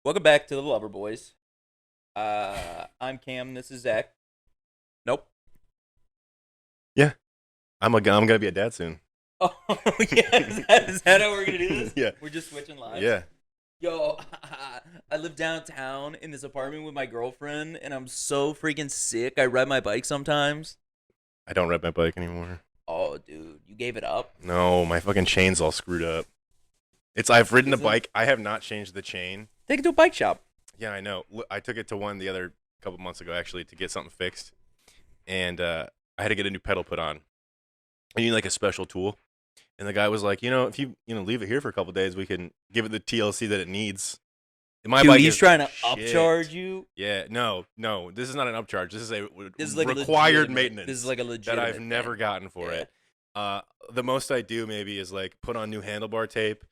Welcome back to the Lover Boys. I'm Cam. This is Zach. Nope. Yeah, I'm gonna be a dad soon. Oh yeah, is that how we're gonna do this? Yeah, We're just switching lives. yeah. Yo, I live downtown in this apartment with my girlfriend, and I'm so freaking sick. I ride my bike sometimes. I don't ride my bike anymore. Oh, dude, you gave it up? No, my fucking chain's all screwed up. I've ridden the Is it? bike. I have not changed the chain. Take it to a bike shop. Yeah, I know. I took it to one the other couple months ago actually to get something fixed, and I had to get a new pedal put on. I need like a special tool, and the guy was like, if you leave it here for a couple days, we can give it the TLC that it needs. And my Dude, bike he's is trying to shit. upcharge you. Yeah, no, this is not an upcharge. This is This is like required a maintenance. This is like a that legitimate I've never thing. gotten for Yeah. it. The most I do maybe is like put on new handlebar tape,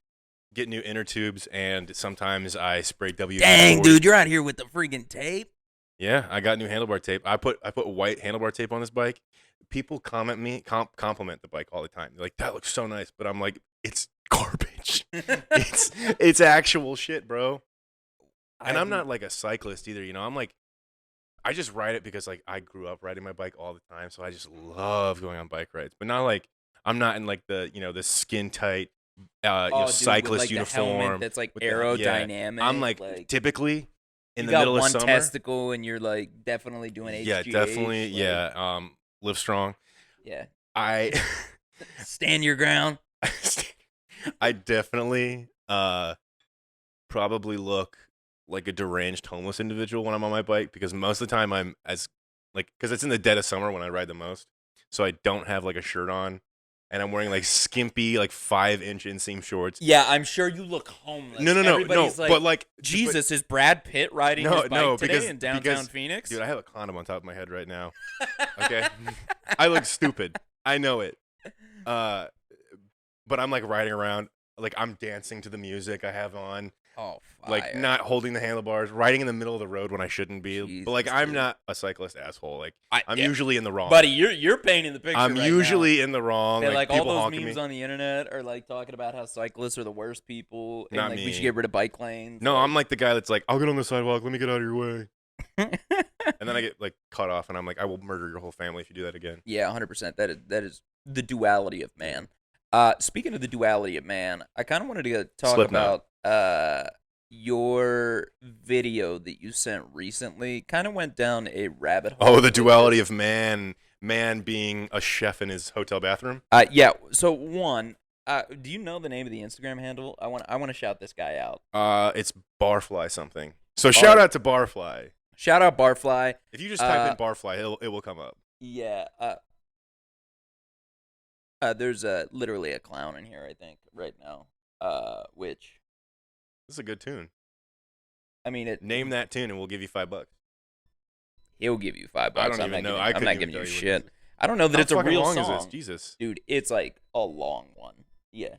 get new inner tubes, and sometimes I spray WD-40. Dang, dude, you're out here with the freaking tape. Yeah, I got new handlebar tape. I put white handlebar tape on this bike. People compliment the bike all the time. They're like, "That looks so nice," but I'm like, "It's garbage. it's actual shit, bro." And I'm not like a cyclist either. I'm like, I just ride it because like I grew up riding my bike all the time, so I just love going on bike rides. But not like I'm not in like the skin tight Oh, dude, with, cyclist like, the uniform helmet that's like with the- yeah. aerodynamic. I'm like typically in you the got middle one of summer. testicle and you're like definitely doing HGH. Yeah, definitely. like, Yeah, live strong. Yeah. I Stand your ground. I definitely probably look like a deranged homeless individual when I'm on my bike because most of the time I'm because it's in the dead of summer when I ride the most, so I don't have like a shirt on, and I'm wearing like skimpy like 5-inch inseam shorts. Yeah, I'm sure you look homeless. No, Everybody's like, but like Jesus, is Brad Pitt riding his bike today in downtown Phoenix? Dude, I have a condom on top of my head right now. Okay, I look stupid. I know it. But I'm like riding around, like I'm dancing to the music I have on. Oh, fire. Like not holding the handlebars, riding in the middle of the road when I shouldn't be. Jesus, but like I'm dude. not a cyclist asshole. Like I'm yeah. usually in the wrong. Buddy, you're painting the picture. I'm right usually now. in the wrong. Yeah, like all people those honking memes me. on the internet are like talking about how cyclists are the worst people and Not like we me. should get rid of bike lanes. No, like... I'm like the guy that's like, I'll get on the sidewalk. Let me get out of your way. And then I get like cut off, and I'm like, I will murder your whole family if you do that again. Yeah, 100%. That is the duality of man. Speaking of the duality of man, I kind of wanted to talk Slipknot. about your video that you sent recently. Kind of went down a rabbit hole. Oh, the duality of man being a chef in his hotel bathroom. Yeah. So one, do you know the name of the Instagram handle? I want to shout this guy out. It's Barfly something. So shout out to Barfly. Shout out Barfly. If you just type in Barfly, it will come up. Yeah. There's literally a clown in here, I think, right now. Which This is a good tune. I mean, Name that tune, and we'll give you $5. he'll give you $5. I don't even know. I I'm couldn't not even giving tell you you what shit. it is. I don't know that How it's a fucking real long song. is this? Jesus. Dude, it's like a long one. Yeah.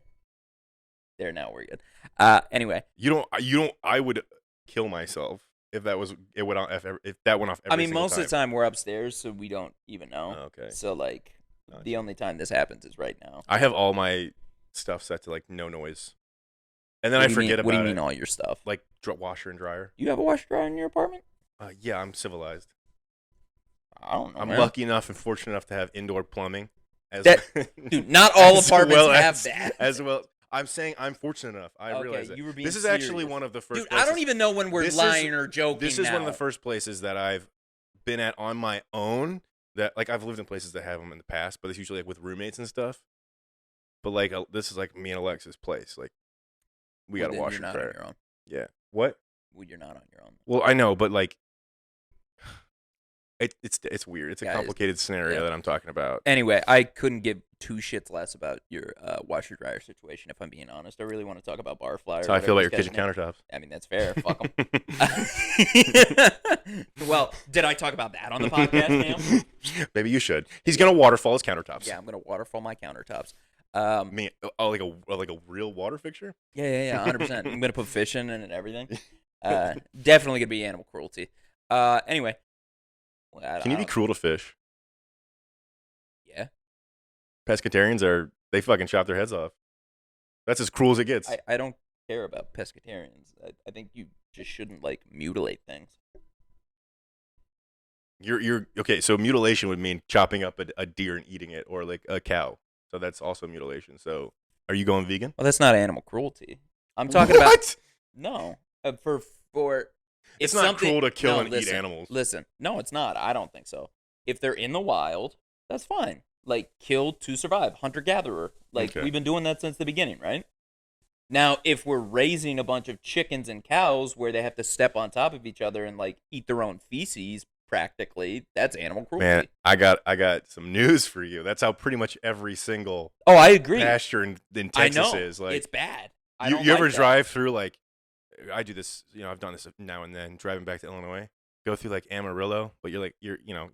There, now we're good. Anyway. You don't. I would kill myself if that was it went off. If that went off. Every I mean, single most time. of the time we're upstairs, so we don't even know. Oh, okay. So like, Gotcha. the only time this happens is right now. I have all my stuff set to like no noise, and then I forget about it. What do you mean all your stuff? Like washer and dryer. You have a washer dryer in your apartment? Yeah, I'm civilized. I don't know. I'm man. lucky enough and fortunate enough to have indoor plumbing. Dude, not all as apartments well have as, that. As well, I'm saying I'm fortunate enough. I realize it. You were being This is actually serious. one of the first. Dude, places, I don't even know when we're lying or joking. This is now. one of the first places that I've been at on my own. That like I've lived in places that have them in the past, but it's usually like with roommates and stuff. But like this is like me and Alexa's place. Like we got to wash You're and not on dryer. your own. Yeah. What? Well, you're not on your own. Well, I know, but like it's weird. It's a Guys, complicated scenario yeah. that I'm talking about. Anyway, I couldn't give two shits less about your washer dryer situation. If I'm being honest, I really want to talk about Barfly. That's how I feel about your kitchen countertops. I mean, that's fair. Fuck them. Well, did I talk about that on the podcast, Cam? Maybe you should. He's gonna waterfall his countertops. Yeah, I'm gonna waterfall my countertops. Me, like a real water fixture. Yeah, 100%. I'm gonna put fish in it and everything. Definitely gonna be animal cruelty. Anyway, Can you be cruel to fish? Yeah. Pescatarians they fucking chop their heads off. That's as cruel as it gets. I don't care about pescatarians. I think you just shouldn't like mutilate things. You're okay. So mutilation would mean chopping up a deer and eating it, or like a cow. So that's also mutilation. So are you going vegan? Well, that's not animal cruelty. I'm talking about What? no for It's if not something- cruel to kill no, and listen, eat animals. Listen, no, it's not. I don't think so. If they're in the wild, that's fine. Like kill to survive, hunter gatherer. Like Okay. we've been doing that since the beginning, right? Now, if we're raising a bunch of chickens and cows where they have to step on top of each other and like eat their own feces, practically, that's animal cruelty. Man, I got some news for you. That's how pretty much every single Oh, I agree. pasture in I Texas know is. Like it's bad. I you don't ever like that. drive through like I do this, I've done this now and then driving back to Illinois. Go through like Amarillo, but you're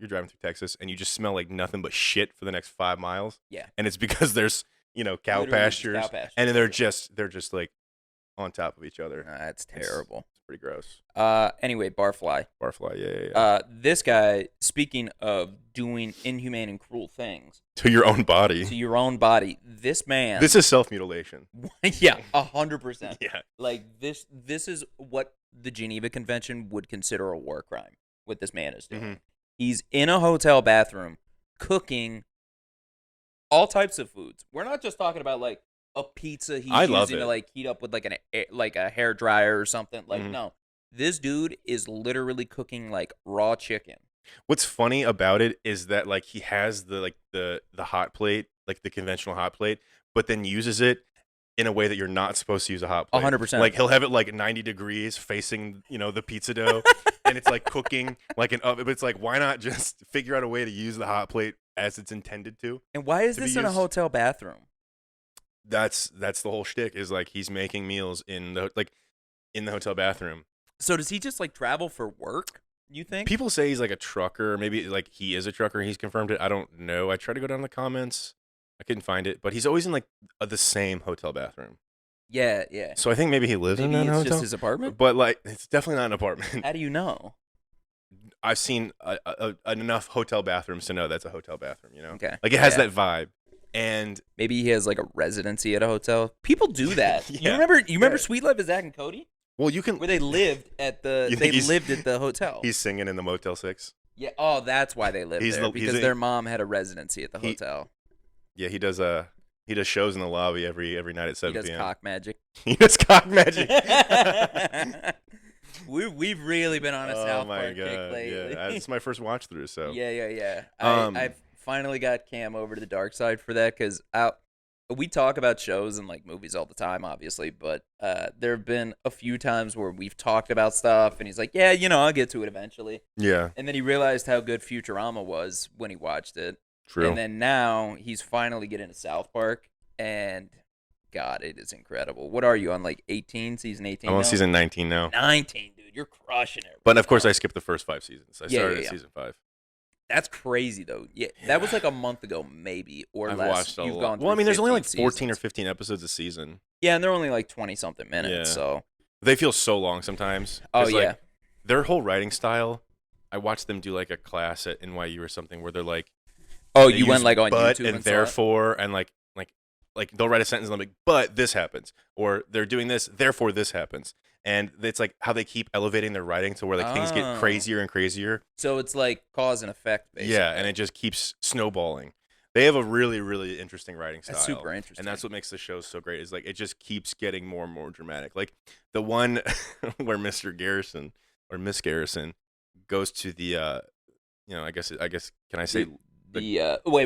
driving through Texas and you just smell like nothing but shit for the next 5 miles. Yeah. And it's because there's, cow Literally just pastures, cow pastures. and then they're just like on top of each other. That's terrible. It's pretty gross. Anyway, Barfly. Barfly, yeah. This guy, speaking of doing inhumane and cruel things To your own body. to your own body, this man. This is self-mutilation. Yeah, 100%. Yeah. Like this is what the Geneva Convention would consider a war crime. What this man is doing. Mhm. He's in a hotel bathroom cooking all types of foods. We're not just talking about like a pizza he's I love using to it. like heat up with like a hair dryer or something. Like Mhm. no, this dude is literally cooking like raw chicken. What's funny about it is that like he has the hot plate, like the conventional hot plate, but then uses it in a way that you're not supposed to use a hot plate. 100%. Like he'll have it like 90 degrees facing, the pizza dough, and it's like cooking like an oven. But it's like, why not just figure out a way to use the hot plate as it's intended to? And why is To be this in a used- hotel bathroom? That's the whole shtick. Is like he's making meals in the hotel bathroom. So does he just like travel for work? You think? People say he's like a trucker. Maybe like he is a trucker. He's confirmed it. I don't know. I tried to go down in the comments. I couldn't find it. But he's always in like the same hotel bathroom. Yeah, yeah. So I think maybe he lives Maybe in that it's hotel. just his apartment. But like, it's definitely not an apartment. How do you know? I've seen enough hotel bathrooms to know that's a hotel bathroom. Okay. Like it has Yeah. that vibe. And Maybe he has like a residency at a hotel. People do that. Yeah. You remember Yeah. Sweet Life of Zach and Cody? well, you can. Where they lived at the You think lived at the hotel. He's singing in the Motel 6. Yeah. Oh, that's why they lived He's there, the- he's because a- their mom had a residency at the He- hotel. Yeah, he does shows in the lobby every night at He 7 does p.m. cock magic. He does cock magic. We've really been on a Oh South my Park kick god! lately. Yeah, it's my first watch through. So Yeah. Um, I've finally got Cam over to the dark side for that because we talk about shows and like movies all the time, obviously, but there have been a few times where we've talked about stuff and he's like, yeah, I'll get to it eventually. yeah, And then he realized how good Futurama was when he watched it. true. And then now he's finally getting to South Park and God, it is incredible. What are you on, like 18, season 18? I'm on now? season 19 now. 19, dude. You're crushing it. But of course, right I skipped the first 5 seasons. I Yeah, started yeah, at yeah. season 5. That's crazy, though. Yeah, that was like a month ago, maybe, or I've less. watched a You've lot. gone Well, I through mean, there's only like 15 14 or seasons. 15 episodes a season. Yeah, and they're only like 20-something minutes, Yeah. so. They feel so long sometimes. Oh, 'Cause, yeah. like, their whole writing style. I watched them do like a class at NYU or something where they're like, Oh, they you went use like on but YouTube and and saw it? therefore and like they'll write a sentence and they'll be like, but this happens, or they're doing this, therefore this happens, and it's like how they keep elevating their writing to where like things get Oh. crazier and crazier. So it's like cause and effect, basically. Yeah, and it just keeps snowballing. They have a really, really interesting writing style. That's super interesting. And that's what makes the show so great. Is like it just keeps getting more and more dramatic. Like the one where Mr. Garrison or Miss Garrison goes to the, I guess can I say Wait.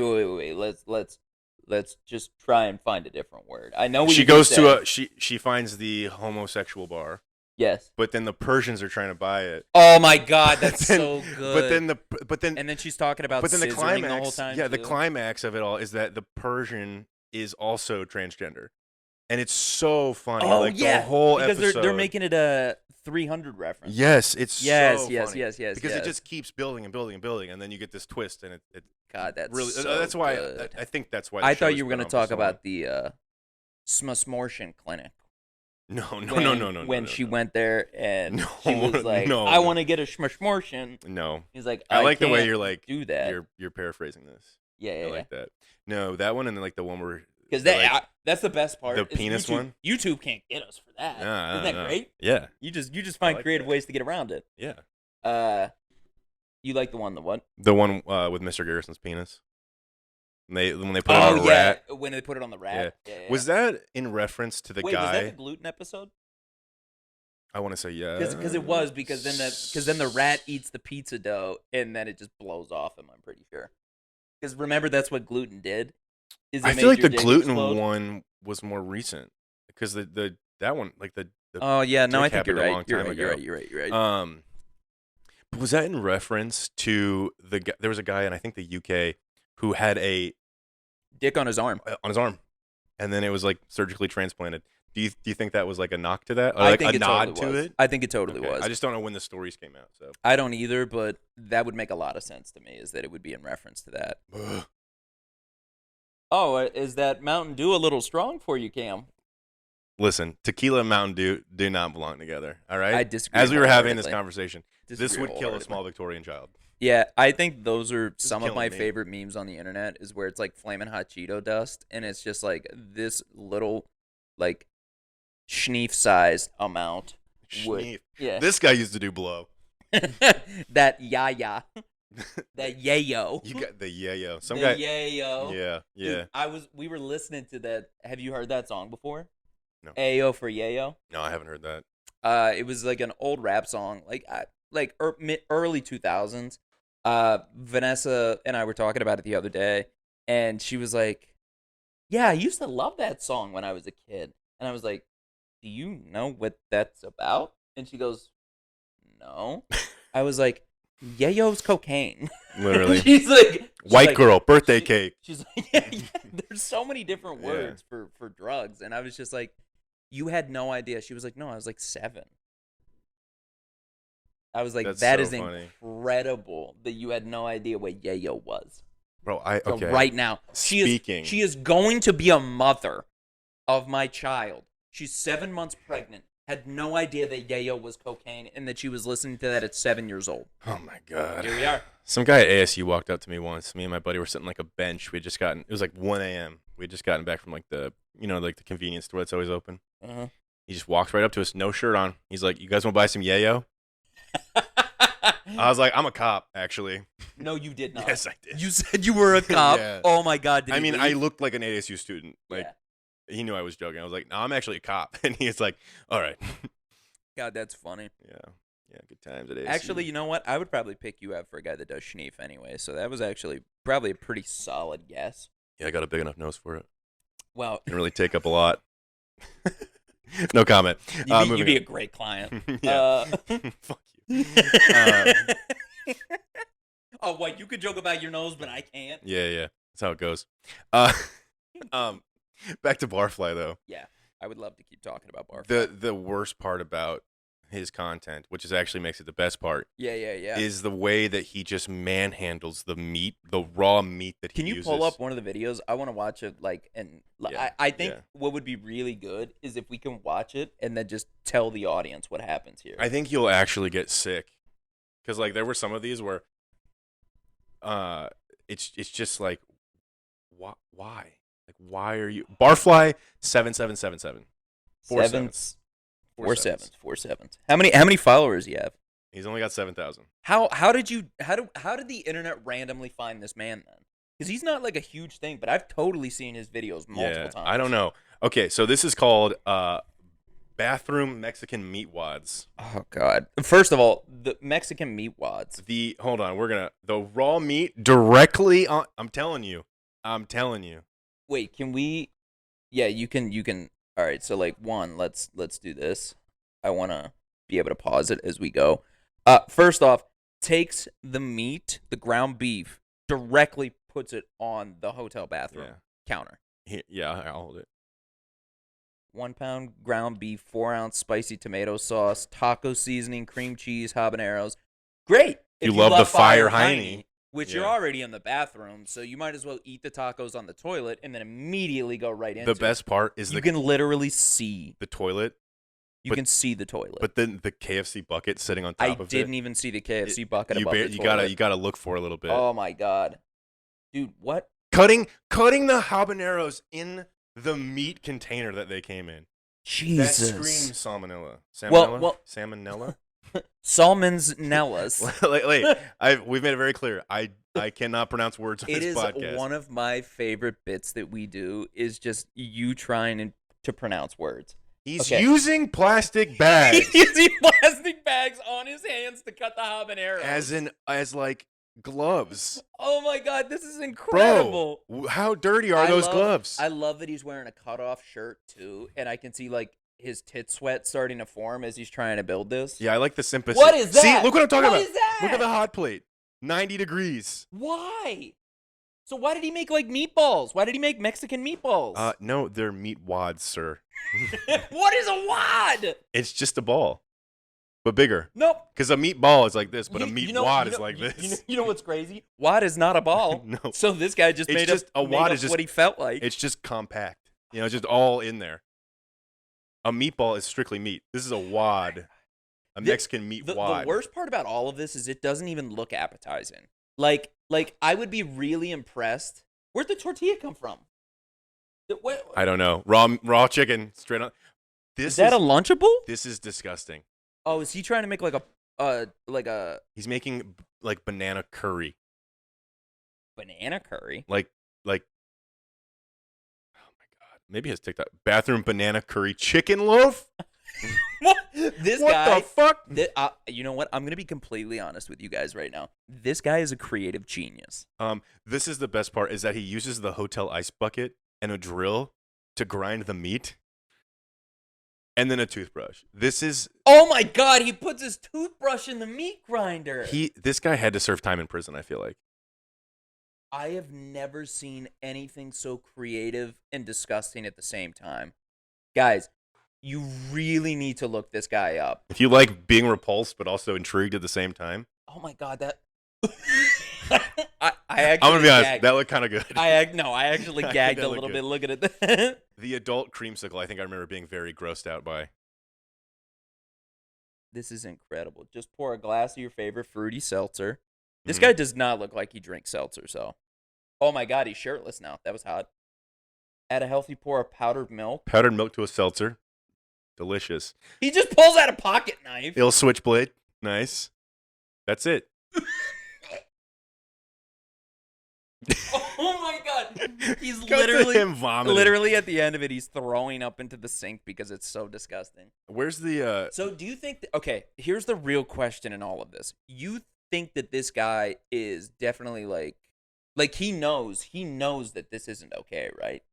Let's just try and find a different word. I know she goes to she finds the homosexual bar, yes. but then the Persians are trying to buy it. Oh my God, that's Then- so good. But then and then she's talking about but then the scissoring climax, the whole time. yeah, the too. climax of it all is that the Persian is also transgender, and it's so funny. Oh like yeah, the whole because episode. they're making it a 300 reference. Yes, it's Yes, so yes, funny. yes, because it yes. just keeps building and building and building, and then you get this twist, and it God, that's really. so that's why good. I think that's why. The I show thought has you were been going to on talk for so long. about the Smusmortian clinic. No. When no, she no. went there and No, she was like, no, I no. want to get a Schmortian. No, He's like, I like the way can't you're like do that. you're paraphrasing this. Yeah, I like that. No, that one and then like the one where Because like, that's the best part. the is penis YouTube, one? YouTube can't get us for that. Nah, Isn't that nah. great? Yeah. You just find like creative that. ways to get around it. Yeah. You like the what? The one with Mr. Garrison's penis. When they put it on a rat. When they put it on the Yeah. rat. Yeah. Was that in reference to the Wait, guy? was that the gluten episode? I want to say yeah. Because it was because then the rat eats the pizza dough and then it just blows off him. I'm pretty sure. Because remember that's what gluten did. I feel like the gluten one was more recent because that one like the oh yeah, no, I think happened you're a right. long time ago. You're right. But was that in reference to the guy? There was a guy in I think the UK who had a dick on his arm. And then it was like surgically transplanted. Do you think that was like a knock to that, or I like think a nod totally to was. it? I think it totally Okay. was. I just don't know when the stories came out. So I don't either, but that would make a lot of sense to me. Is that it would be in reference to that? Oh, is that Mountain Dew a little strong for you, Cam? Listen, tequila and Mountain Dew do not belong together. All right. I disagree. As we were having this conversation, Disagree this would kill a small Victorian child. Yeah, I think those are some of my me. favorite memes on the internet. Is where it's like flaming hot Cheeto dust, and it's just like this little, like, schneef-sized amount. Schneef. Yeah. This guy used to do blow. That yaya. That yayo. You got the yayo. Some the guy. Yayo. Yeah. Yeah. Dude, we were listening to that. Have you heard that song before? No. Ayo for yayo. No, I haven't heard that. It was like an old rap song, like early 2000s. Vanessa and I were talking about it the other day, and she was like, "Yeah, I used to love that song when I was a kid." And I was like, "Do you know what that's about?" And she goes, "No." I was like, "Yayo's cocaine." Literally. She's like, white girl birthday cake. She's like, yeah. There's so many different words for drugs, and I was just like, "You had no idea." She was like, "No, I was like 7." I was like, "That is funny. Incredible that you had no idea what yayo was." Bro, So right now, she is going to be a mother of my child. She's 7 months pregnant. Had no idea that yayo was cocaine and that she was listening to that at 7 years old. Oh my god. Here we are. Some guy at ASU walked up to me once. Me and my buddy were sitting like a bench. We had just gotten. It was like 1 a.m. We had just gotten back from like the like the convenience store that's always open. Uh-huh. He just walks right up to us, no shirt on. He's like, "You guys want to buy some yayo?" I was like, "I'm a cop, actually." No, you did not. Yes, I did. You said you were a cop. Yeah. Oh my god! I mean, I looked like an ASU student. Like, yeah. he knew I was joking. I was like, "No, I'm actually a cop," and he's like, "All right." God, that's funny. Yeah, good times at ASU. Actually, you know what? I would probably pick you out for a guy that does schneef anyway. So that was actually probably a pretty solid guess. Yeah, I got a big enough nose for it. Well, didn't really take up a lot. No comment. You'd be a great client. Yeah. Fuck you. Oh, what? You could joke about your nose, but I can't. Yeah. That's how it goes. Back to Barfly though. Yeah, I would love to keep talking about Barfly. The worst part about his content, which actually makes it the best part. Yeah. Is the way that he just manhandles the meat, the raw meat that he uses. Can you pull up one of the videos? I want to watch it. I think what would be really good is if we can watch it and then just tell the audience what happens here. I think you'll actually get sick, because like there were some of these where, it's just like, why? Like, why are you Barfly 7777? 4 sevens. 4 sevens. How many followers do you have? He's only got 7,000. How did the internet randomly find this man then? Because he's not like a huge thing, but I've totally seen his videos multiple times. I don't know. Okay, so this is called bathroom Mexican meat wads. Oh God! First of all, the Mexican meat wads. The raw meat directly on. I'm telling you. Wait, can we? Yeah, you can. All right, so like let's do this. I want to be able to pause it as we go. First off, takes the meat, the ground beef, directly puts it on the hotel bathroom counter. I'll hold it. 1 pound ground beef, 4 ounce spicy tomato sauce, taco seasoning, cream cheese, habaneros. Great. If you love the fire hiney. Which you're already in the bathroom, so you might as well eat the tacos on the toilet and then immediately go right into it. The best part is you can literally see the toilet. You can see the toilet. But then the KFC bucket sitting on top of it. I didn't even see the KFC bucket above the toilet. You gotta look for a little bit. Oh my God. Dude, what? Cutting the habaneros in the meat container that they came in. Jesus. That screams salmonella. Well- Salmonella? Salmon's Nellas. We've made it very clear. I cannot pronounce words on It this is podcast. one of my favorite bits that we do is just you trying to pronounce words. He's Okay. using plastic bags He's using plastic bags on his hands to cut the habanero. as like gloves. Oh my god, this is incredible. Bro, how dirty are those gloves? I love that he's wearing a cutoff shirt too, and I can see like his tit sweat starting to form as he's trying to build this. Yeah, I like the sympathy. What is that? See, look what I'm talking What about. is that? Look at the hot plate. 90 degrees. Why? So why did he make like meatballs? Why did he make Mexican meatballs? No, they're meat wads, sir. What is a wad? It's just a ball, but bigger. Nope. Because a meatball is like this, but a You- meat you know- wad you is know- like you- this. You know what's crazy? Wad is not a ball. No. So this guy just It's made just- up, a made wad up is just- what he felt like. It's just compact. You know, it's just all in there. A meatball is strictly meat. This is a wad. A Mexican meat wad. The worst part about all of this is it doesn't even look appetizing. Like I would be really impressed. Where'd the tortilla come from? I don't know. Raw chicken straight up. Is that a Lunchable? This is disgusting. Oh, is he trying to make like a He's making like banana curry. banana curry? Like oh my god. Maybe his TikTok bathroom banana curry chicken loaf? What? This what guy. the fuck? You know what? I'm gonna be completely honest with you guys right now. This guy is a creative genius. This is the best part is that he uses the hotel ice bucket and a drill to grind the meat. And then a toothbrush. This is Oh my god! He puts his toothbrush in the meat grinder. this guy had to serve time in prison, I feel like. I have never seen anything so creative and disgusting at the same time. Guys, you really need to look this guy up. If you like being repulsed but also intrigued at the same time. Oh my god, that I actually I'm gonna be honest, gagged. that looked kind of good. I actually I think gagged that a looked little good. bit looking at that. The adult creamsicle, I think I remember being very grossed out by. This is incredible. Just pour a glass of your favorite fruity seltzer. This Mhm. guy does not look like he drinks seltzer, so. Oh my god, he's shirtless now. That was hot. Add a healthy pour of powdered milk. Powdered milk to a seltzer. Delicious. He just pulls out a pocket knife. Ill switchblade. Nice. That's it. Oh my god. He's Cut to literally him vomiting. literally at the end of it, he's throwing up into the sink because it's so disgusting. Where's the So do you think okay, here's the real question in all of this. You think that this guy is definitely like he knows that this isn't okay, right?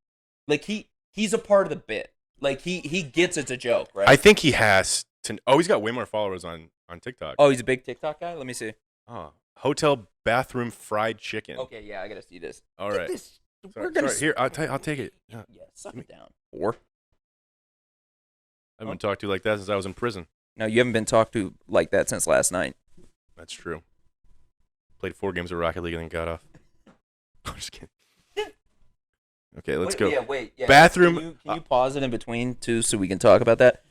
Like he's a part of the bit. Like he gets it's a joke, right? I think he has to. Oh, he's got way more followers on TikTok. Oh, he's a big TikTok guy? Let me see. Oh, hotel bathroom fried chicken. Okay, yeah, I got to see this. All Get right. this- Sorry, We're going sorry. Here, I'll take it. Yeah. Yeah, suck Give it down. Or I haven't been talked to like that since I was in prison. no, you haven't been talked to like that since last night. That's true. Played 4 games of Rocket League and then got off. I'm just kidding. Okay, let's go. Wait. Yeah. Bathroom- Can you pause it in between too so we can talk about that?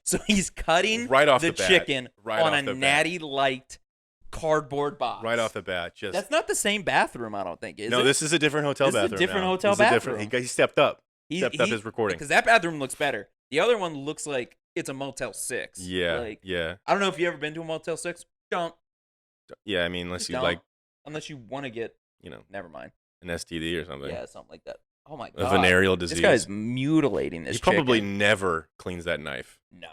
So he's cutting Right off the the bat. chicken Right on off a the bat. Natty Light cardboard box. Right off the bat, just That's not the same bathroom, I don't think. Is no. it? This is a different hotel This is a bathroom. different now. hotel This is a different- bathroom. He stepped up. He- Stepped up his recording. because that bathroom looks better. The other one looks like it's a Motel 6. Yeah, Like, yeah, I don't know if you ever been to a Motel 6. Don't. yeah. I mean, unless you Don't. like, Unless you want to get. you know, Never mind. an STD or something. Yeah, something like that. Oh my A god. venereal disease. This guy's mutilating this He probably chicken. never cleans that knife. No.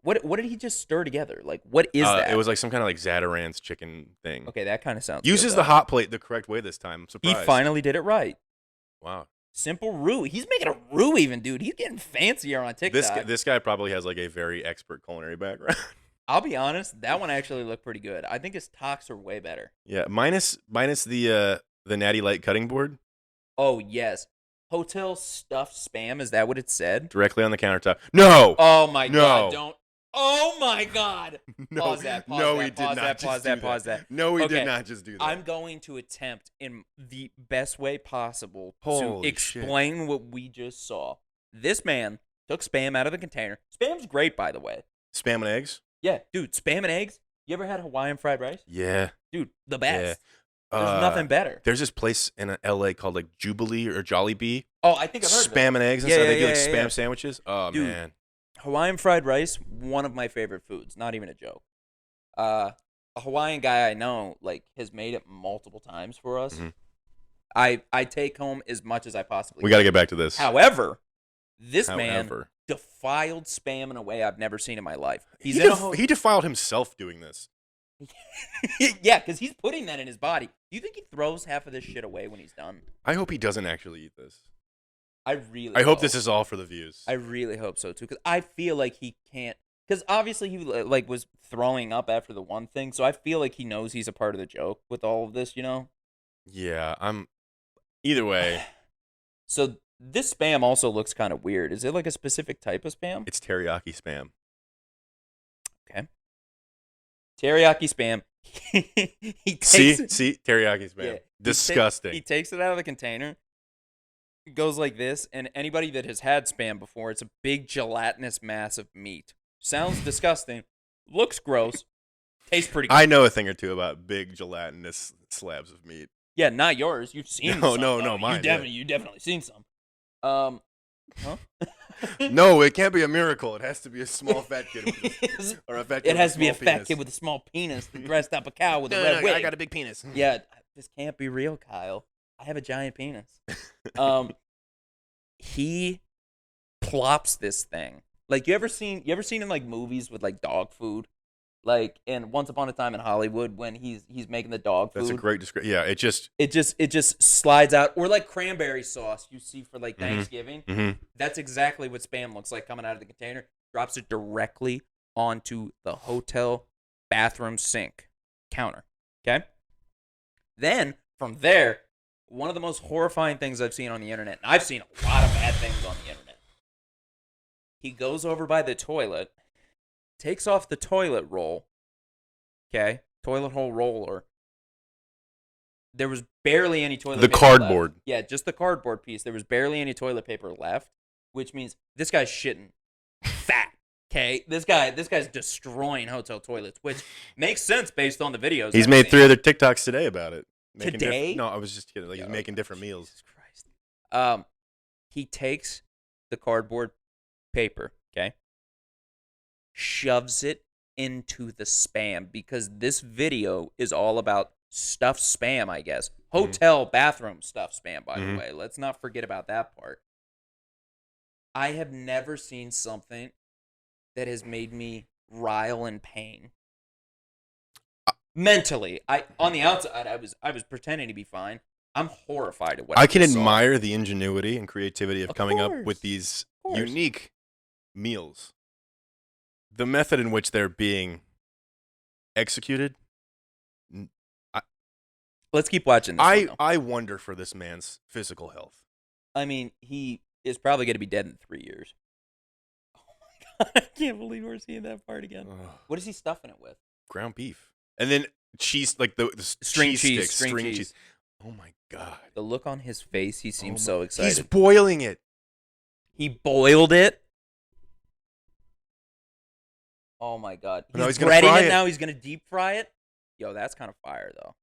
What did he just stir together? Like, what is that? It was like some kind of like Zataran's chicken thing. Okay, that kind of sounds Uses good, the though. hot plate the correct way this time. I'm He surprised. finally did it right. Wow. Simple roux. He's making a roux even, dude. He's getting fancier on TikTok. This guy probably has like a very expert culinary background. I'll be honest, that one actually looked pretty good. I think his talks are way better. Yeah, minus the Natty Light cutting board Oh, yes. Hotel stuffed spam, is that what it said? directly on the countertop. No. Oh my No. god, don't. Oh my god. no, Pause that, pause no, that, he did pause not that, just pause do that, pause that. No, he Okay. did not just do that. I'm going to attempt in the best way possible Holy to explain what we just saw. This man took spam out of the container. Spam's great, by the way. Spam and eggs? Yeah, dude, spam and eggs. You ever had Hawaiian fried rice? Yeah. Dude, the best. There's nothing better. There's this place in LA called like Jubilee or Jollibee. Oh, I think I've heard of it. Spam and eggs and Yeah, stuff. yeah, They do like yeah, spam yeah. sandwiches. Oh Dude. man. Hawaiian fried rice, one of my favorite foods. Not even a joke. A Hawaiian guy I know like has made it multiple times for us. Mhm. I take home as much as I possibly We got to can. get back to this. However, this man However. defiled spam in a way I've never seen in my life. He He defiled himself doing this. yeah, because he's putting that in his body. Do you think he throws half of this shit away when he's done? I hope he doesn't actually eat this. I hope this is all for the views. I really hope so too, because I feel like he can't. Because obviously he like was throwing up after the one thing, so I feel like he knows he's a part of the joke with all of this, you know. Yeah, either way. So this spam also looks kind of weird. Is it like a specific type of spam? It's teriyaki spam. Okay. Teriyaki spam. He takes See, teriyaki spam. Yeah. Disgusting. He takes it out of the container. It goes like this, and anybody that has had spam before, it's a big gelatinous mass of meat. Sounds disgusting. Looks gross. Tastes pretty good. I know a thing or two about big gelatinous slabs of meat. Yeah, not yours. You've seen No, some. no, mine. You definitely seen some. Huh? No, it can't be a miracle. It has to be a small fat kid or a fat kid. It has to be a small fat penis. kid with a small penis that dressed up a cow with a red wig. I got a big penis. Yeah, this can't be real, Kyle. I have a giant penis. He plops this thing. Like you ever seen in like movies with like dog food? Like in Once Upon a Time in Hollywood when he's making the dog food. That's a great description. Yeah, it just slides out, or like cranberry sauce you see for like Thanksgiving. Mm-hmm. That's exactly what spam looks like coming out of the container. Drops it directly onto the hotel bathroom sink counter. Okay. Then from there, one of the most horrifying things I've seen on the internet, and I've seen a lot of bad things on the internet. He goes over by the toilet, takes off the toilet roll, okay, toilet hole roller. There was barely any toilet paper cardboard. left. Yeah, just the cardboard piece. There was barely any toilet paper left, which means this guy's shitting fat, okay? This guy's destroying hotel toilets, which makes sense based on the videos. He's I've made seen. 3 other TikToks today about it. Today? No, I was just kidding. Like, he's making different meals. Jesus Christ. He takes the cardboard paper, okay, shoves it into the spam, because this video is all about stuffed spam, I guess. Hotel bathroom stuffed spam, by the way. Let's not forget about that part. I have never seen something that has made me writhe in pain. Mentally, on the outside, I was pretending to be fine. I'm horrified at what I can just saw. admire the ingenuity and creativity of coming up with course. these Of course. unique meals. The method in which they're being executed, Let's keep watching this one, though. I wonder for this man's physical health. I mean, he is probably going to be dead in 3 years. Oh my god, I can't believe we're seeing that part again. Ugh. What is he stuffing it with? Ground beef. And then cheese, like the String cheese cheese, sticks, string cheese. Oh my god. The look on his face, he seems so excited. He's boiling it. He boiled it. Oh my god. No, He's he's gonna breading fry it it. now. He's going to deep fry it. Yo, that's kind of fire, though.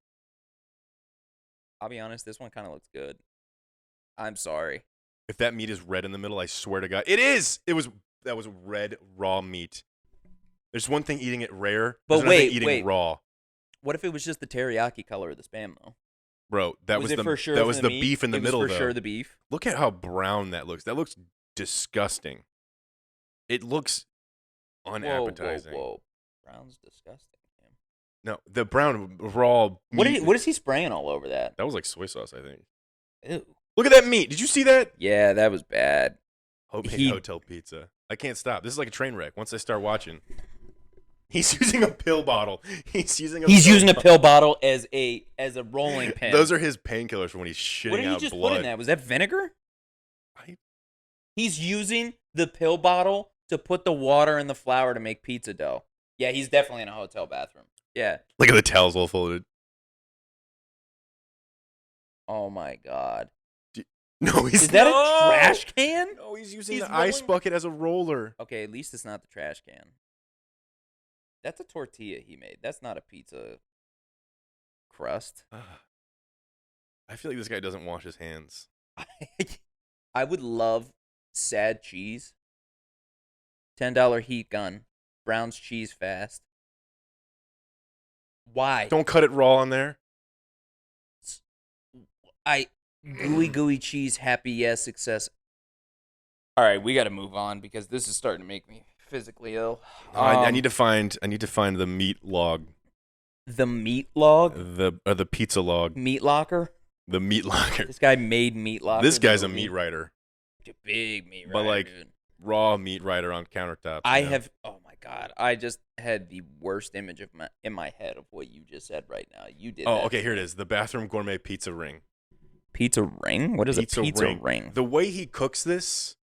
I'll be honest, this one kind of looks good. I'm sorry. If that meat is red in the middle, I swear to God, it is. That was red raw meat. There's one thing eating it rare, But there's another thing wait, eating raw. What if it was just the teriyaki color of the spam, though? Bro, that was it the for sure that was the meat? beef in the It middle was for though. sure the beef. Look at how brown that looks. That looks disgusting. It looks unappetizing. Whoa. Brown's disgusting. Man. No, the brown raw meat. What is he spraying all over that? That was like soy sauce, I think. Ew. Look at that meat. Did you see that? Yeah, that was bad. Hotel pizza. I can't stop. This is like a train wreck. Once I start watching, he's using a pill bottle. He's using a pill bottle as a rolling pin. Those are his painkillers for when he's shitting What did he out just blood. put in that? Was that vinegar? I- He's using the pill bottle to put the water in the flour to make pizza dough. Yeah, he's definitely in a hotel bathroom. Yeah. Look at the towels all folded. Oh my god. No, he's Is that not. a trash can? No, he's using He's the ice rolling- bucket as a roller. Okay, at least it's not the trash can. That's a tortilla he made. That's not a pizza crust. I feel like this guy doesn't wash his hands. I would love sad cheese, $10 heat gun, Brown's cheese fast. Why? Don't cut it raw on there. I gooey cheese, happy yes, success. All right, we got to move on because this is starting to make me physically ill. I need to find the meat log. The meat log, The pizza log. meat locker. The meat locker. This guy made meat locker. This guy's a meat writer. A big meat writer, But like dude. raw meat writer on countertops. I have. Oh my god! I just had the worst image in my head of what you just said right now. You did. Oh, that okay. to Here it me. is. The bathroom gourmet pizza ring. Pizza ring? What is a pizza ring? The way he cooks this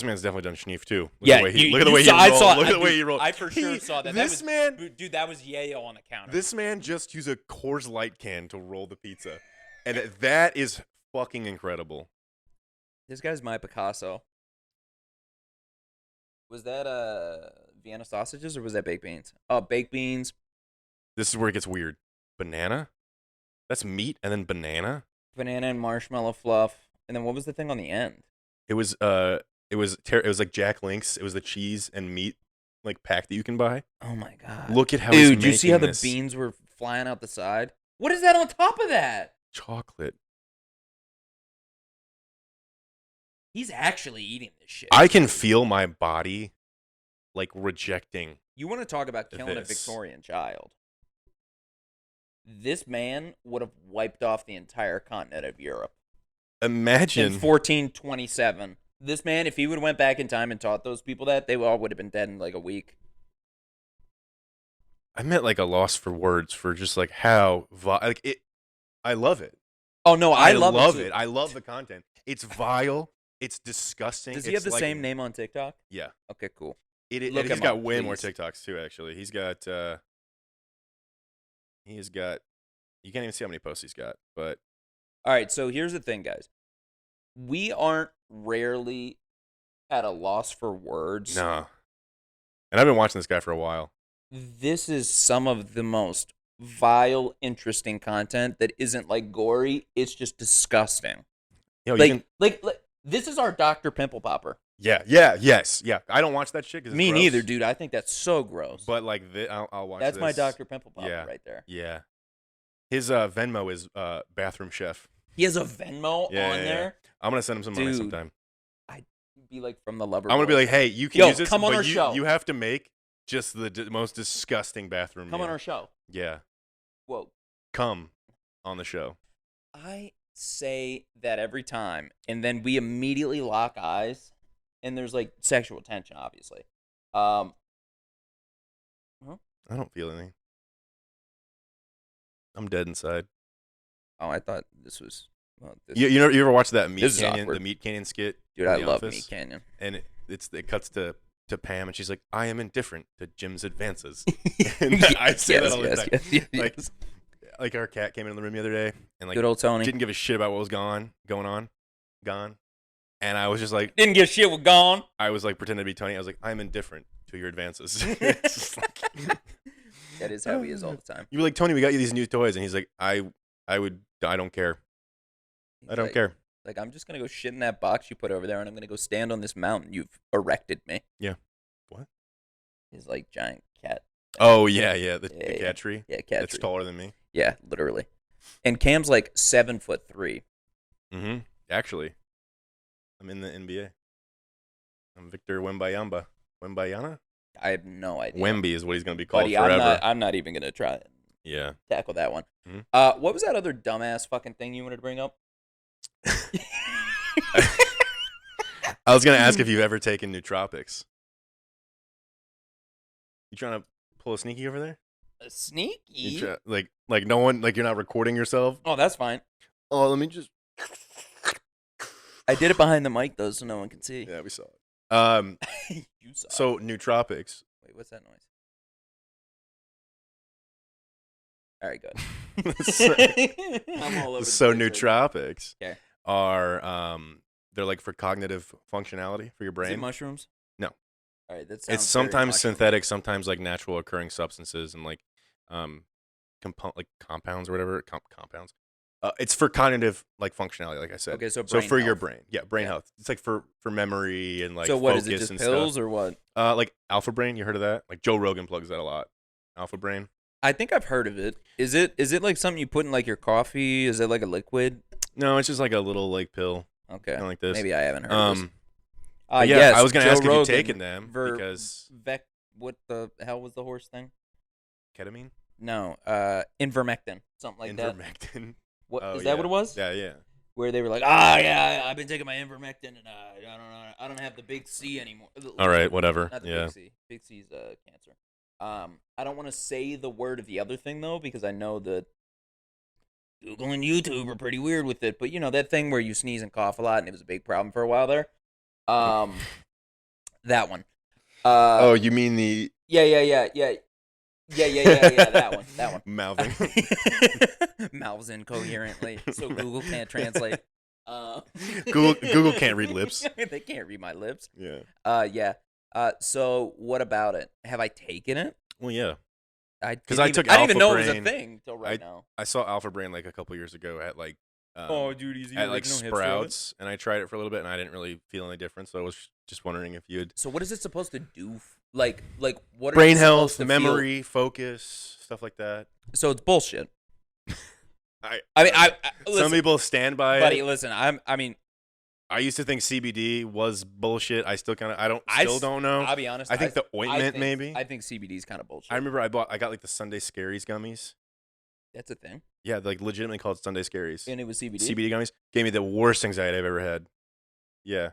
man's definitely done schneef too. Yeah, Look at the way he rolled. Look at the way he rolled. I for sure saw that. This man, dude, that was yayo on the counter. This man just used a Coors Light can to roll the pizza, and that is fucking incredible. This guy's my Picasso. Was that Vienna sausages or was that baked beans? Oh, baked beans. This is where it gets weird. Banana? That's meat and then banana? Banana and marshmallow fluff. And then what was the thing on the end? It was like Jack Link's. It was the cheese and meat like pack that you can buy. Oh my god. Look at how Dude, he's do you see how making the beans were flying out the side? What is that on top of that? chocolate. He's actually eating this shit. I can feel my body like rejecting. You want to talk about killing a This. Victorian child? This man would have wiped off the entire continent of Europe. Imagine In 1427. This man, if he would have went back in time and taught those people that, they all would have been dead in like a week. I meant like a loss for words for just like how like it. I love it. Oh no, I love it. I love the content. It's vile. It's disgusting. Does he have the same name on TikTok? Yeah. Okay, cool. And Look he's him got up, way more please. TikToks too. Actually, he's got. He's got. You can't even see how many posts he's got, but All right, so here's the thing, guys. We aren't rarely at a loss for words. no. And I've been watching this guy for a while. This is some of the most vile, interesting content that isn't like gory. It's just disgusting. You know, Like, this is our Dr. Pimple Popper. yes. I don't watch that shit. 'Cause it's Me gross, neither, dude. I think that's so gross. But like, I'll watch. That's my this. Dr. Pimple Popper Yeah. right there. Yeah. His Venmo is bathroom chef. He has a Venmo on Yeah. there. I'm gonna send him some money Dude. sometime. I'd be like from the lover. I'm gonna be Boy. like, hey, you can Yo, use this, come on but our you, show. you have to make just the most disgusting bathroom. Come on meal. our show. Yeah, Whoa. come on the show. I say that every time, and then we immediately lock eyes, and there's like sexual tension, obviously. I don't feel anything. I'm dead inside. Oh, I thought this was. Well, this, You ever watch that This is awkward. the Meat Canyon skit? dude, in I The love Office? Meat Canyon. And it cuts to Pam, and she's like, "I am indifferent to Jim's advances." And I say that all the time. Like, yes. like our cat came in the room the other day, and like Good old Tony. didn't give a shit about what was going on, and I was just like, Didn't give a shit. We're gone. I was like pretending to be Tony. I was like, I'm indifferent to your advances. It's just like, That is how he is all the time. you were like, Tony, we got you these new toys, and he's like, I don't care. I don't care. Like, I'm just gonna go shit in that box you put over there, and I'm gonna go stand on this mountain you've erected me. Yeah. What? His like giant cat. Oh yeah, the Yeah. cat tree. Yeah, cat That's tree. taller than me. Yeah, literally. And Cam's like 7'3". Mm-hmm. Actually, I'm in the NBA. I'm Victor Wembanyama. Wembayana? I have no idea. Wemby is what he's gonna be called Buddy, forever. I'm not even gonna try and Yeah. tackle that one. Mhm. What was that other dumbass fucking thing you wanted to bring up? I was gonna ask if you've ever taken nootropics. You trying to pull a sneaky over there? A sneaky? Like no one, like you're not recording yourself. Oh, that's fine. Oh, let me just. I did it behind the mic though, so no one can see. Yeah, we saw it. You saw. So nootropics. Wait, what's that noise? All right, good. so I'm all over. so the place. nootropics Okay. are they're like for cognitive functionality for your Is brain. it mushrooms? No. All right, that sounds It's very sometimes mushroom. synthetic, sometimes like natural occurring substances and like compounds or whatever compounds. It's for cognitive like functionality, like I said. Okay, so So brain for your health. brain, yeah, brain Yeah. health. It's like for memory and like So what is it? focus Just and pills stuff. or what? Like Alpha Brain, you heard of that? Like Joe Rogan plugs that a lot. Alpha Brain. I think I've heard of it. Is it like something you put in like your coffee? Is it like a liquid? No, it's just like a little like pill, Okay, kind of like this. maybe I haven't heard of this. But yeah, Yes, I was gonna Joe ask if you'd Rogan. taken them because What the hell was the horse thing? ketamine, No, Invermectin, something like that. Invermectin. What Oh, is that? What it was? Yeah, yeah. Where they were like, yeah, I've been taking my Invermectin and I don't have the big C anymore. All right, whatever. Not the Yeah. big C. Big C's cancer. I don't want to say the word of the other thing though because I know that Google and YouTube are pretty weird with it. But you know that thing where you sneeze and cough a lot and it was a big problem for a while there. That one. Oh, you mean the Yeah. That one. mouthing? Mouths incoherently, so Google can't translate. Google can't read lips. They can't read my lips. Yeah. Yeah. So what about it? Have I taken it? Well, yeah. I 'Cause I took I didn't even Alpha know it was a Brain. thing till right now. I saw Alpha Brain like a couple years ago at like Dude, he's the at like original hipster of it. Sprouts, and I tried it for a little bit, and I didn't really feel any difference. So I was just wondering if you'd So what is it supposed to do? Like what? Are brain you supposed health, to memory, focus, stuff like that. feel? So it's bullshit. I I listen, some people stand by buddy. it. Listen, I used to think CBD was bullshit. I still kind of don't know. I'll be honest. I think the ointment maybe. I think CBD is kind of bullshit. I remember I got like the Sunday Scaries gummies. That's a thing. Yeah, like legitimately called Sunday Scaries. And it was CBD. CBD gummies gave me the worst anxiety I've ever had. Yeah.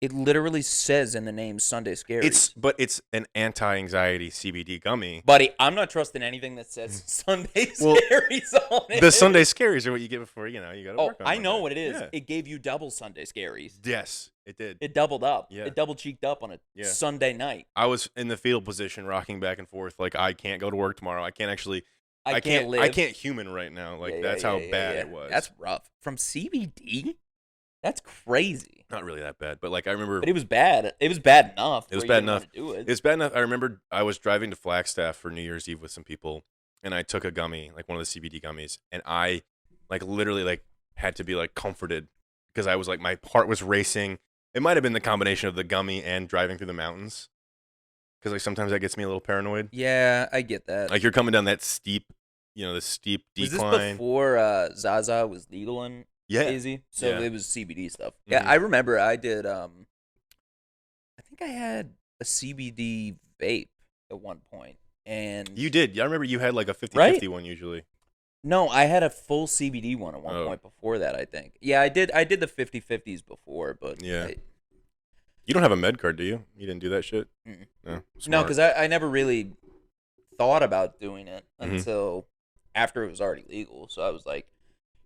It literally says in the name Sunday Scaries. It's an anti-anxiety CBD gummy. Buddy, I'm not trusting anything that says Sunday Well, Scaries on it. The Sunday Scaries are what you get before, you got to Oh, work on I one know day. what it is. Yeah. It gave you double Sunday Scaries. Yes, it did. It doubled up. Yeah. It double cheeked up on a Sunday night. I was in the fetal position, rocking back and forth, like I can't go to work tomorrow. I can't actually. I can't live. I can't human right now. Like that's how bad it was. That's rough. From CBD? That's crazy. Not really that bad, but like I remember. But it was bad. It was bad enough. It was where you bad didn't enough. want to do it. It's bad enough. I remember I was driving to Flagstaff for New Year's Eve with some people, and I took a gummy, like one of the CBD gummies, and I, like literally, like had to be like comforted because I was like my heart was racing. It might have been the combination of the gummy and driving through the mountains, because like sometimes that gets me a little paranoid. Yeah, I get that. Like you're coming down that steep, the steep decline. Was this before Zaza was legal in Yeah. Easy? So Yeah. it was CBD stuff. Mhm. Yeah, I remember I did. I think I had a CBD vape at one point, and You did. I remember you had like a 50-50 Right? one usually. no, I had a full CBD one at one Oh. point before that. I think. Yeah, I did. I did the 50-50s before, but Yeah. You don't have a med card, do you? You didn't do that shit? Mm-mm. No. No, Smart. because I never really thought about doing it Mhm. until after it was already legal. So I was like,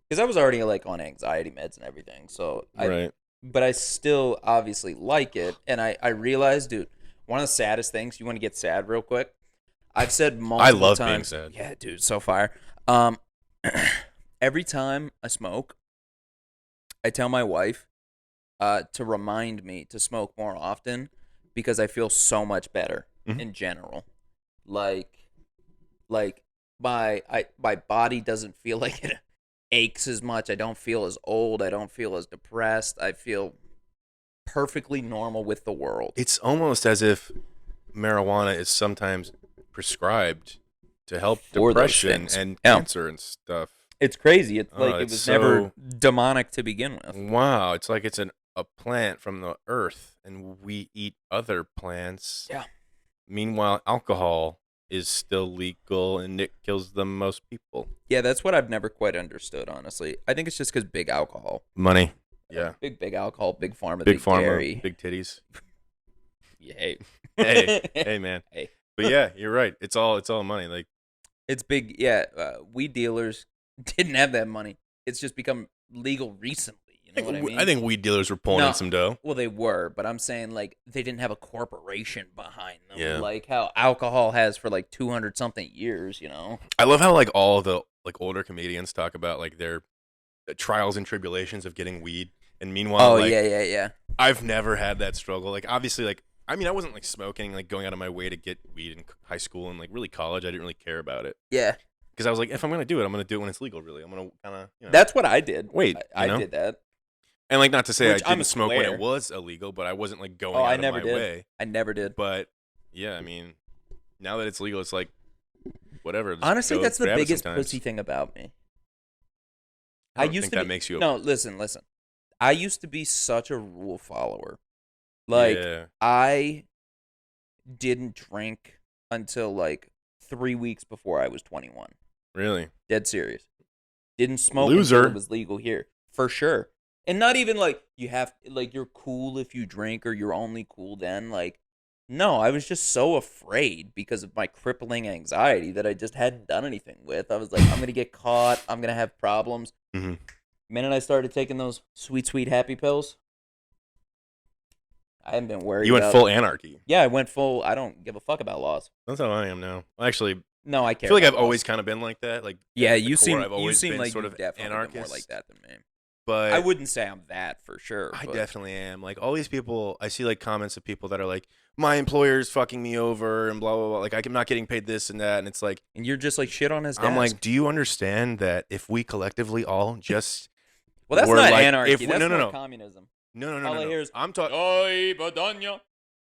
because I was already like on anxiety meds and everything. So Right. but I still obviously like it. And I realized, dude, one of the saddest things, you want to get sad real quick? I've said multiple love being times. sad. Yeah, dude, so fire. Every time I smoke, I tell my wife to remind me to smoke more often because I feel so much better Mhm. in general. Like my body doesn't feel like it aches as much. I don't feel as old. I don't feel as depressed. I feel perfectly normal with the world. It's almost as if marijuana is sometimes prescribed to help For those depression things. and Yeah. cancer and stuff. It's crazy. It's Oh, like it it's was never so- demonic to begin with. Wow, it's like it's a plant from the earth, and we eat other plants. Yeah. Meanwhile, alcohol is still legal, and it kills the most people. Yeah, that's what I've never quite understood, honestly. I think it's just because big alcohol. Money. Yeah. Big alcohol, big pharma, Big pharma, dairy. big titties. Yeah, hey. Hey, man. Hey. But yeah, you're right. It's all money. Like It's big. Yeah, weed dealers didn't have that money. It's just become legal recently. You know what I mean? I think weed dealers were pulling No. in some dough. Well, they were, but I'm saying like they didn't have a corporation behind them, Yeah. like how alcohol has for like 200 something years. You know? I love how like all the like older comedians talk about like their trials and tribulations of getting weed, and meanwhile, Oh like, yeah. I've never had that struggle. Like obviously, like I mean, I wasn't like smoking, like going out of my way to get weed in high school and like really college. I didn't really care about it. Yeah. Because I was like, if I'm gonna do it, I'm gonna do it when it's legal. Really, I'm gonna kind of That's what I did. wait. I did that. And like, not to say Which I I'm didn't smoke when square. it was illegal, but I wasn't like going Oh, I out of never my did. way. I never did. But yeah, I mean, now that it's legal, it's like whatever. Just Honestly, go that's the grab it biggest sometimes. pussy thing about me. I don't used think to that be, makes you. no, listen. I used to be such a rule follower. Like, Yeah, I didn't drink until like 3 weeks before I was 21. really. Dead serious. Didn't smoke Loser. until it was legal here, for sure. And not even like you have like you're cool if you drink or you're only cool then. Like, no, I was just so afraid because of my crippling anxiety that I just hadn't done anything with. I was like, I'm gonna get caught. I'm gonna have problems. Mm-hmm. The minute I started taking those sweet, sweet happy pills, I haven't been worried. You went about full anarchy. Yeah, I went full. I don't give a fuck about laws. That's how I am now. Actually, No, I I care. feel like about I've always laws. kind of been like that. Like, Yeah, at the you core, seem I've always you seem been like sort you've of definitely been anarchist. more like that than me. But I wouldn't say I'm that for sure. I but definitely am. Like all these people, I see like comments of people that are like, my employer's fucking me over and blah blah blah. Like I'm not getting paid this and that, and it's like, And you're just like shit on his desk. I'm like, do you understand that if we collectively all just well, that's were not like, anarchy. if we, that's no, no, more no, communism. no, All I hear is, I'm talking. Badanya.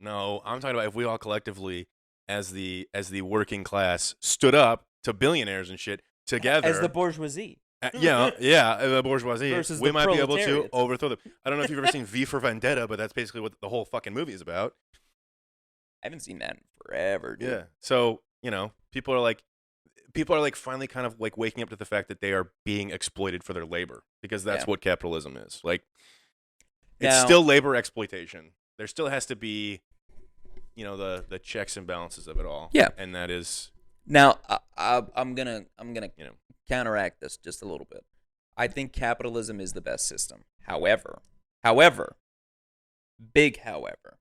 No, I'm talking about if we all collectively, as the working class, stood up to billionaires and shit together. As the bourgeoisie. The bourgeoisie. Versus We the might be able to proletariats. overthrow them. I don't know if you've ever seen V for Vendetta, but that's basically what the whole fucking movie is about. I haven't seen that in forever, dude. Yeah. So, people are like finally kind of like waking up to the fact that they are being exploited for their labor because that's Yeah. what capitalism is. Like, it's Now- still labor exploitation. There still has to be, the checks and balances of it all. Yeah. And that is, Now, I'm gonna you know, counteract this just a little bit. I think capitalism is the best system. However, big however,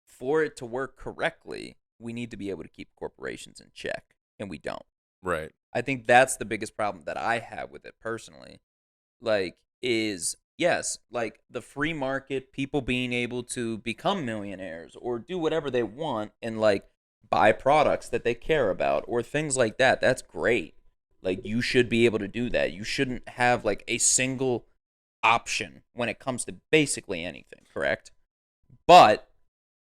for it to work correctly, we need to be able to keep corporations in check, and we don't. right. I think that's the biggest problem that I have with it personally. Like, is yes, like the free market, people being able to become millionaires or do whatever they want and like buy products that they care about or things like that. That's great. Like, you should be able to do that. You shouldn't have like a single option when it comes to basically anything, correct? But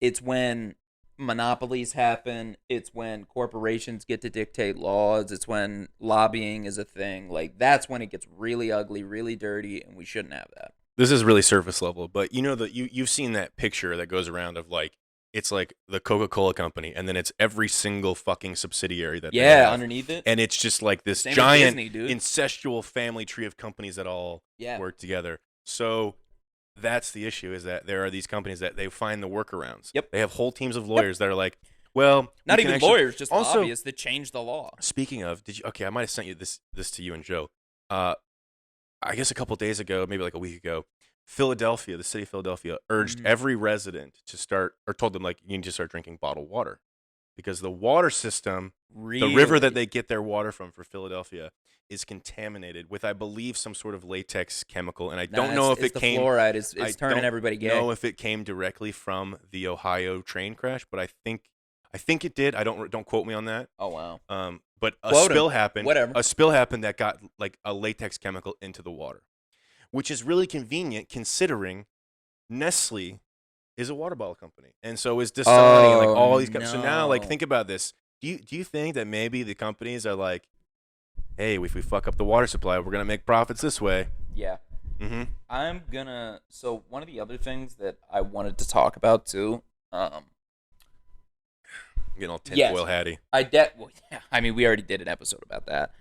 it's when monopolies happen, it's when corporations get to dictate laws, it's when lobbying is a thing. Like, that's when it gets really ugly, really dirty, and we shouldn't have that. This is really surface level, but you've seen that picture that goes around of like, it's like the Coca-Cola company, and then it's every single fucking subsidiary that they have. Underneath it. And it's just like this Same as giant Disney, dude. incestual family tree of companies that all work together. So that's the issue, is that there are these companies that they find the workarounds. Yep. They have whole teams of lawyers that are like, well, Not we can even actually- lawyers, just also, lobbyists that change the law. Speaking of, okay, I might have sent you this to you and Joe. I guess a couple days ago, maybe like a week ago, Philadelphia, the city of Philadelphia, urged every resident to start, or told them like, you need to start drinking bottled water, because the water system, the river that they get their water from for Philadelphia, is contaminated with, I believe, some sort of latex chemical, and I don't know if it the came. fluoride is I turning don't everybody gay. know if it came directly from the Ohio train crash, but I think it did. I don't quote me on that. Oh wow. But a Quote him. spill happened. Whatever. A spill happened that got like a latex chemical into the water, which is really convenient considering Nestle is a water bottle company, and so is Dasani, and like all these companies. So now, like, no. think about this. Do you think that maybe the companies are like, hey, if we fuck up the water supply, we're gonna make profits this way? Yeah. Mm-hmm. So one of the other things that I wanted to talk about too, Getting all tinfoil hatty. I mean, we already did an episode about that.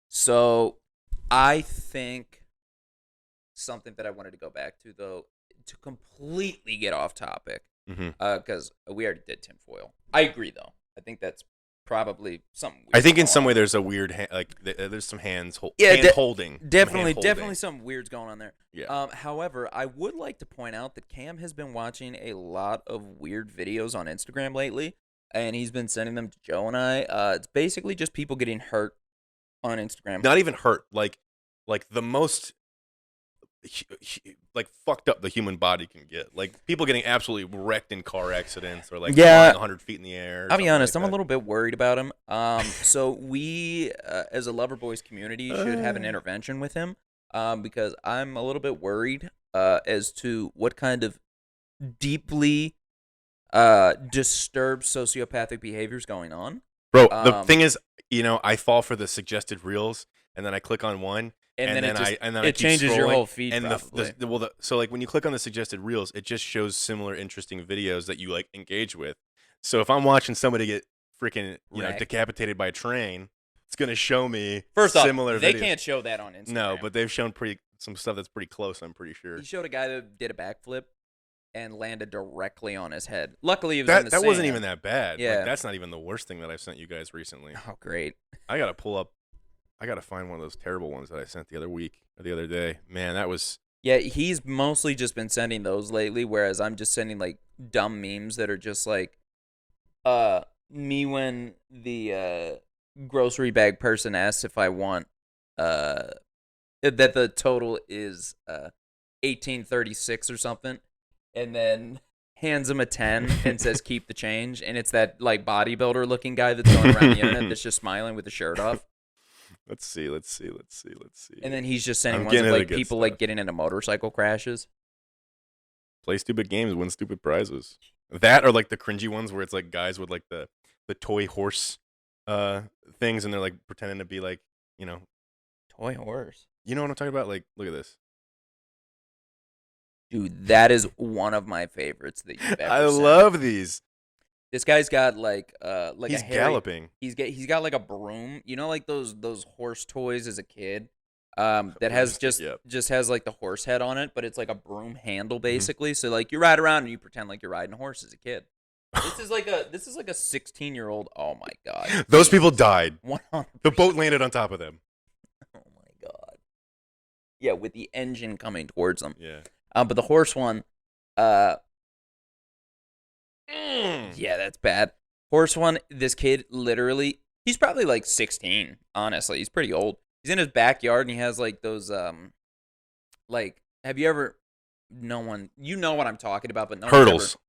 So I think something that I wanted to go back to, though, to completely get off topic, because we already did tinfoil. I agree, though. I think that's probably something weird. I think in some way there's a weird there's some hand holding. Definitely some weirds going on there. Yeah. However, I would like to point out that Cam has been watching a lot of weird videos on Instagram lately, and he's been sending them to Joe and I. It's basically just people getting hurt on Instagram. Not even hurt. Like the most. like fucked up the human body can get. Like people getting absolutely wrecked in car accidents or like Yeah. flying 100 feet in the air. Or I'll be something honest, like I'm a that. little bit worried about him. So we, as a Loverboys community, should have an intervention with him, because I'm a little bit worried, as to what kind of deeply, disturbed sociopathic behavior is going on. Bro, the Um, thing is, I fall for the suggested reels, and then I click on one, and then it just I it keep changes your scrolling, whole feed, and probably. so like when you click on the suggested reels, it just shows similar interesting videos that you like engage with. So if I'm watching somebody get freaking Wrecked. decapitated by a train, it's gonna show me First off, similar they videos. can't show that on Instagram. No, but they've shown some stuff that's pretty close. I'm pretty sure. He showed a guy that did a backflip and landed directly on his head. Luckily, it was in the That wasn't sand. even that bad. Yeah. Like, that's not even the worst thing that I've sent you guys recently. Oh, great. I gotta pull up. I gotta find one of those terrible ones that I sent the other week or the other day. Man, that was. Yeah, he's mostly just been sending those lately, whereas I'm just sending like dumb memes that are just like, me when the grocery bag person asks if I want that the total is 1836 or something, and then hands him a 10 and says keep the change, and it's that like bodybuilder looking guy that's going around the internet that's just smiling with the shirt off. Let's see. And then he's just sending I'm ones getting of into like the good people like stuff. getting into motorcycle crashes. Play stupid games, win stupid prizes. That or like the cringy ones where it's like guys with like the toy horse things, and they're like pretending to be like Toy horse. you know what I'm talking about. Like, look at this. Dude, that is one of my favorites that you've ever I sent. love these. This guy's got like He's a hairy, galloping. He's got like a broom. You know, like those horse toys as a kid. That has just has like the horse head on it, but it's like a broom handle basically. So like you ride around and you pretend like you're riding a horse as a kid. This is like a 16-year-old. Oh my god. Those people died. 100%. The boat landed on top of them. Oh my god. Yeah, with the engine coming towards them. Yeah. But the horse one, yeah, that's bad. Horse one, this kid literally, he's probably like 16, honestly. He's pretty old. He's in his backyard and he has like those, like, have you ever, you know what I'm talking about, but no Hurdles. one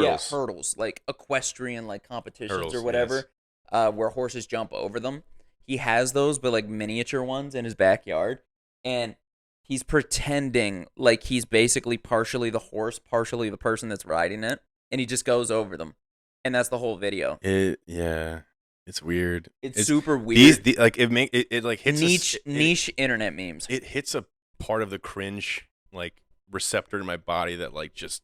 ever, yeah, hurdles, like equestrian, like competitions Hurdles, or whatever, where horses jump over them. He has those, but like miniature ones in his backyard. And he's pretending like he's basically partially the horse, partially the person that's riding it, and he just goes over them, and that's the whole video. It's weird. It's super weird. It like hits niche internet memes. It hits a part of the cringe like receptor in my body that like just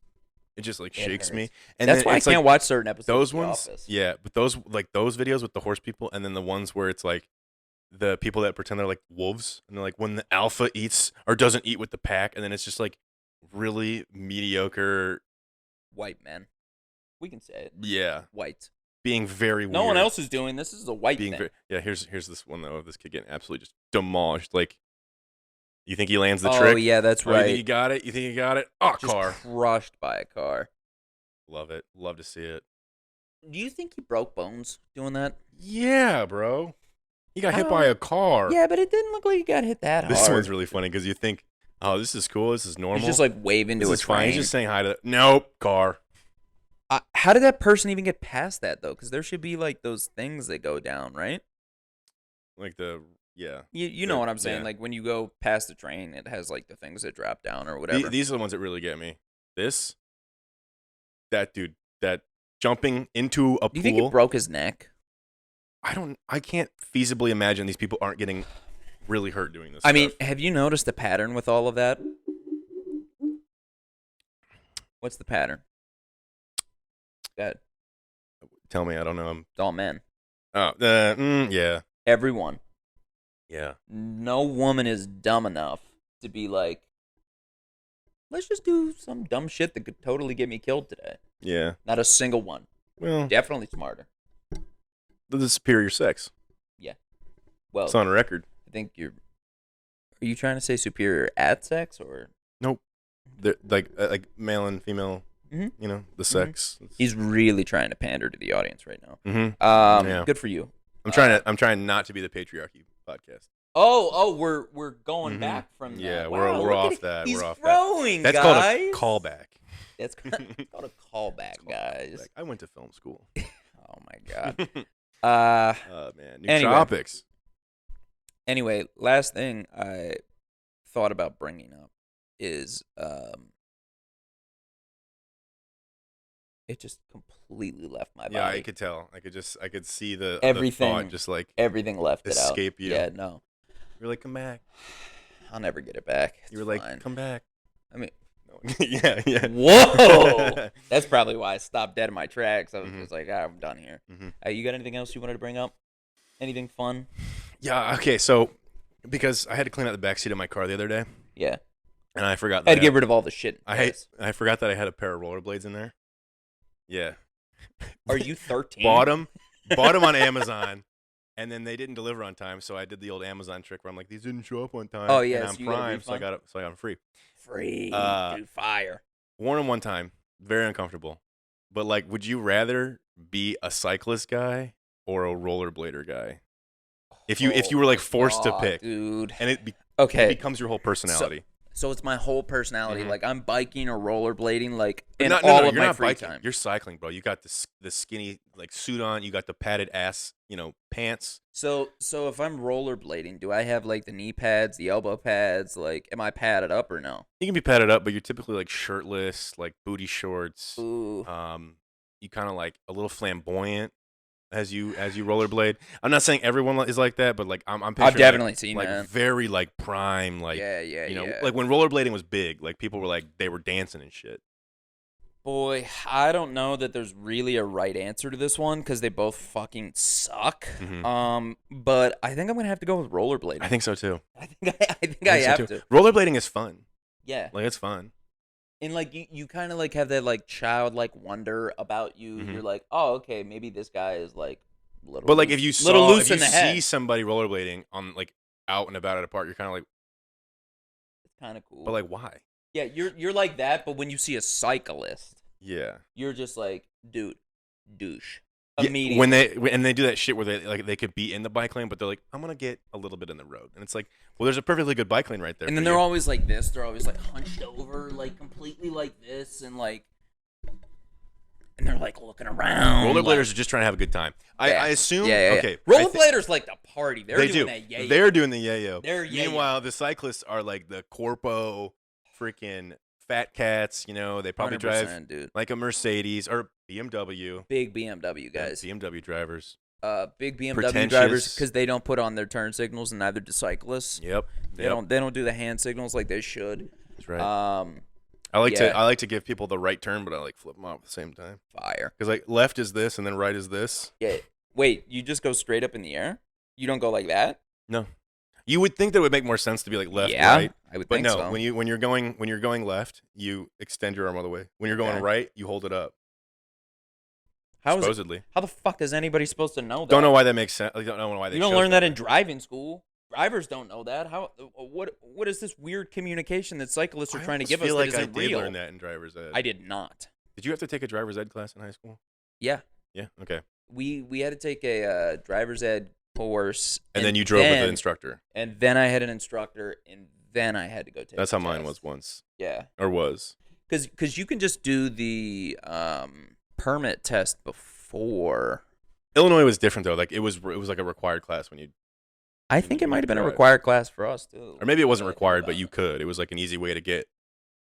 like shakes me. And that's then why I it's can't like watch certain episodes. those of The ones. Office. Yeah, but those videos with the horse people, and then the ones where it's like the people that pretend they're like wolves, and they're like when the alpha eats or doesn't eat with the pack, and then it's just like really mediocre white men. We can say it. Yeah, White. Being very weird. No one else is doing this. This is a white thing. Here's this one though of this kid getting absolutely just demolished. Like, you think he lands the Oh trick? yeah, that's right. You think he got it? Oh, just car crushed by a car. Love it. Love to see it. Do you think he broke bones doing that? Yeah, bro. He got hit by a car. Yeah, but it didn't look like he got hit that hard. This one's really funny because you think, oh, this is cool. This is normal. He's just like waving to a train. Fine. He's just saying hi to. Nope, car. How did that person even get past that though? Because there should be like those things that go down, right? Like yeah. You know what I'm saying? Yeah. Like when you go past the train, it has like the things that drop down or whatever. These are the ones that really get me. That dude, that jumping into a pool. Do you think he broke his neck? I can't feasibly imagine these people aren't getting really hurt doing this. I mean, have you noticed the pattern with all of that? What's the pattern? Go ahead. Tell me, I don't know. It's all men. Oh, yeah. Everyone. Yeah. No woman is dumb enough to be like, let's just do some dumb shit that could totally get me killed today. Yeah. Not a single one. Well, definitely smarter. The superior sex. Yeah. Well, it's on record. I think are you trying to say superior at sex or? Nope. They're like male and female. Mm-hmm. You know, the sex. Mm-hmm. He's really trying to pander to the audience right now. Mm-hmm. Yeah. Good for you. I'm trying not to be the patriarchy podcast. we're going Hmm. back from Yeah, that. we're Wow, we're look at off it. that. He's We're off that. growing, That's called a guys. callback. That's called a callback, It's called a guys. callback. I went to film school. Oh my god. Uh, Oh man, new anyway, topics. last thing I thought about bringing up is it just completely left my Yeah, I body. could tell. I could see the Everything, thought just like everything left it out. escape you. Yeah, no, You're like, come back. I'll never get it back. It's You were like, fine. come back. I mean, No. Yeah. whoa! That's probably why I stopped dead in my tracks. I was Mhm. just like, I'm done here. Mhm. You got anything else you wanted to bring up? Anything fun? Yeah. Okay. So, because I had to clean out the back seat of my car the other day, Yeah, and I forgot I that had to get rid of all the shit. I forgot that I had a pair of rollerblades in there. Yeah. Are you 13? bought them on Amazon, and then they didn't deliver on time. So I did the old Amazon trick where I'm like, these didn't show up on time. Oh, yeah, and I'm so you got a Prime, so I refund? got them free. Free, dude, fire. Worn them one time, very uncomfortable. But like, would you rather be a cyclist guy or a rollerblader guy? If you were like forced to pick, dude. and it Okay, becomes your whole personality. so it's my whole personality. Mhm. Like I'm biking or rollerblading, like But in no, all of you're my not free biking. time. You're cycling, bro. You got the skinny like suit on. You got the padded ass, pants. So if I'm rollerblading, do I have like the knee pads, the elbow pads? Like, am I padded up or no? You can be padded up, but you're typically like shirtless, like booty shorts. Ooh, You kind of like a little flamboyant as you rollerblade. I'm not saying everyone is like that, but like I'm picturing I've definitely seen like that. very like prime, like Yeah. like when rollerblading was big, like people were like they were dancing and shit. Boy, I don't know that there's really a right answer to this one because they both fucking suck. But I think I'm gonna have to go with rollerblading. I think so too. I think I have to. Rollerblading is fun. Yeah. Like it's fun. And like you kind of like have that like childlike wonder about you. Mhm. You're like, oh, okay, maybe this guy is like little. But like loose, if you little saw loose if you in the see head, somebody rollerblading on like out and about at a park, you're kind of like, it's kind of cool. but like why? Yeah, you're like that. But when you see a cyclist, Yeah. you're just like, dude, douche. Yeah, Immediately. when they do that shit where they could be in the bike lane, but they're like, I'm gonna get a little bit in the road, and it's like, well, there's a perfectly good bike lane right there. And for then you. they're always like this. They're always like hunched over, like completely like this, and like, and they're like looking around. rollerbladers like, are just trying to have a good time. I assume. Yeah. Okay. Rollerbladers like to party. They're They doing do. that yayo. They're doing the yayo. They're yayo. Meanwhile, the cyclists are like the corpo, freaking fat cats. They probably drive 100%, dude. like a Mercedes or BMW. Big BMW guys. BMW drivers. Big BMW Pretentious. drivers because they don't put on their turn signals, and neither do cyclists. Yep. They don't do the hand signals like they should. That's right. I I like to give people the right turn, but I like flip them off at the same time. Fire. Because like left is this, and then right is this. Yeah. Wait, you just go straight up in the air? You don't go like that? No. You would think that it would make more sense to be like left, Yeah, right. I would But think no, so. when you're going left, you extend your arm all the way. When you're going Okay. right, you hold it up. How Supposedly. How the fuck is anybody supposed to know that? Don't know why that makes sense. Like, don't know why they. You don't chose learn that in driving school. Drivers don't know that. How? What is this weird communication that cyclists are trying to give us I feel that like I isn't did real? learn that in driver's ed. I did not. Did you have to take a driver's ed class in high school? Yeah, Yeah. Okay. we had to take a driver's ed course, And then you drove with the instructor. and then I had an instructor, and then I had to go take. That's the how mine test. was once, Yeah, or was. because you can just do the permit test before. Illinois was different though. Like it was like a required class when you, I think it might have been a drive. required class for us too. or maybe it wasn't required, but you could. It was like an easy way to get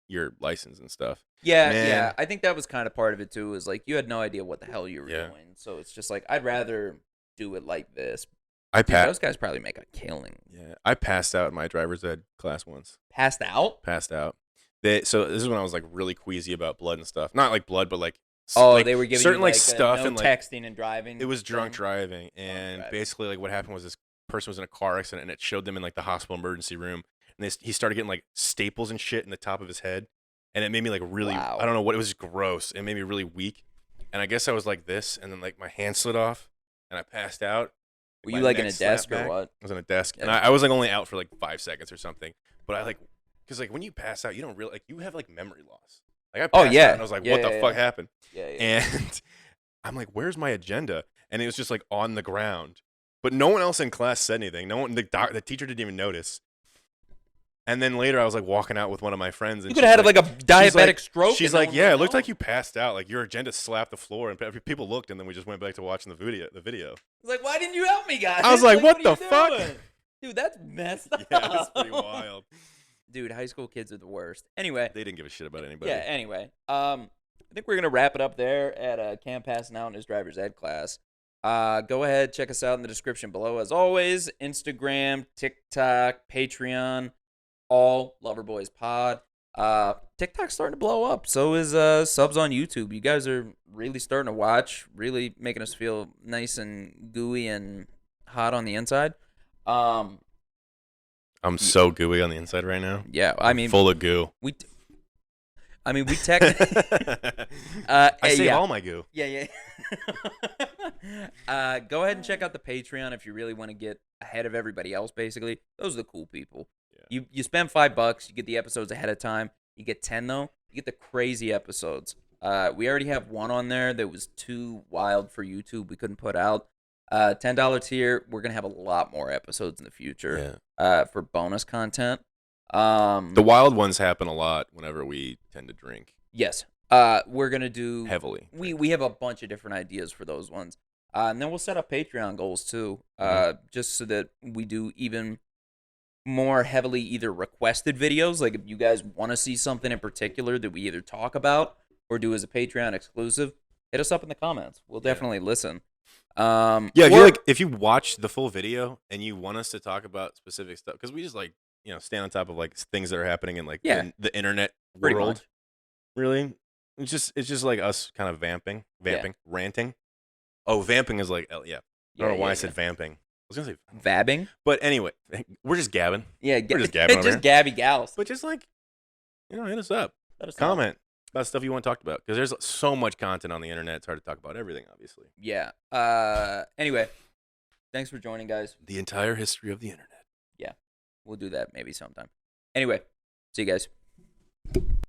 your license and stuff. Yeah, Man. yeah. I think that was kind of part of it too. Is like you had no idea what the hell you were Yeah. doing, so it's just like I'd rather do it like this. I Dude, passed. those guys probably make a killing. Yeah, I passed out in my driver's ed class once. Passed out? Passed out. So this is when I was like really queasy about blood and stuff. Not like blood, but like Oh, like, they were giving certain you like like stuff no and like texting and driving. it was drunk thing? driving, and driving. basically like what happened was this person was in a car accident, and it showed them in like the hospital emergency room, and he started getting like staples and shit in the top of his head, and it made me like really Wow. I don't know what, it was gross. It made me really weak, and I guess I was like this, and then like my hand slid off, and I passed out. Were My you like in a neck snapped desk or back. what? I was on a desk, and Yeah. I was like only out for like 5 seconds or something. But I like, because like when you pass out, you don't really like you have like memory loss. Like I passed out yeah. and I was like, Yeah, what yeah, the yeah. fuck happened? Yeah, yeah. And I'm like, where's my agenda? And it was just like on the ground. But no one else in class said anything. No one, the teacher didn't even notice. And then later, I was like walking out with one of my friends, and You could have had like a diabetic stroke. She's and like, no one yeah, would it looked know. like you passed out. Like your agenda slapped the floor, and people looked, and then we just went back to watching the video. It's like, why didn't you help me, guys? I was like, what are the you fuck? doing? Dude, that's messed up. Yeah, that's pretty wild. Dude, high school kids are the worst. Anyway. They didn't give a shit about anybody. Yeah, anyway. I think we're going to wrap it up there at Cam passing out in his driver's ed class. Go ahead, check us out in the description below. As always, Instagram, TikTok, Patreon, all Loverboys Pod. TikTok's starting to blow up. So is subs on YouTube. You guys are really starting to watch, really making us feel nice and gooey and hot on the inside. I'm so gooey on the inside right now. Yeah, I mean, full of goo. we technically. I save all my goo. Yeah. Go ahead and check out the Patreon if you really want to get ahead of everybody else. Basically, those are the cool people. Yeah. You spend $5, you get the episodes ahead of time. You get 10 though. You get the crazy episodes. We already have one on there that was too wild for YouTube. We couldn't put out. $10 tier. We're gonna have a lot more episodes in the future. Yeah. For bonus content. The wild ones happen a lot whenever we tend to drink. Yes. We're gonna do heavily. We have a bunch of different ideas for those ones. And then we'll set up Patreon goals too. Just so that we do even more heavily either requested videos, like if you guys want to see something in particular that we either talk about or do as a Patreon exclusive, hit us up in the comments. We'll definitely listen. If you watch the full video and you want us to talk about specific stuff, because we just like stay on top of like things that are happening in like the internet world. Really, it's just like us kind of vamping, ranting. Oh, vamping is like I don't know why I said vamping. I was gonna say vabbing, but anyway, we're just gabbing. Yeah, we're just gabbing. Just gabby gals. But just like hit us up. Let us comment about stuff you want talked about, because there's so much content on the internet. It's hard to talk about everything, obviously. Yeah. Anyway, thanks for joining, guys. The entire history of the internet. Yeah, we'll do that maybe sometime. Anyway, see you guys.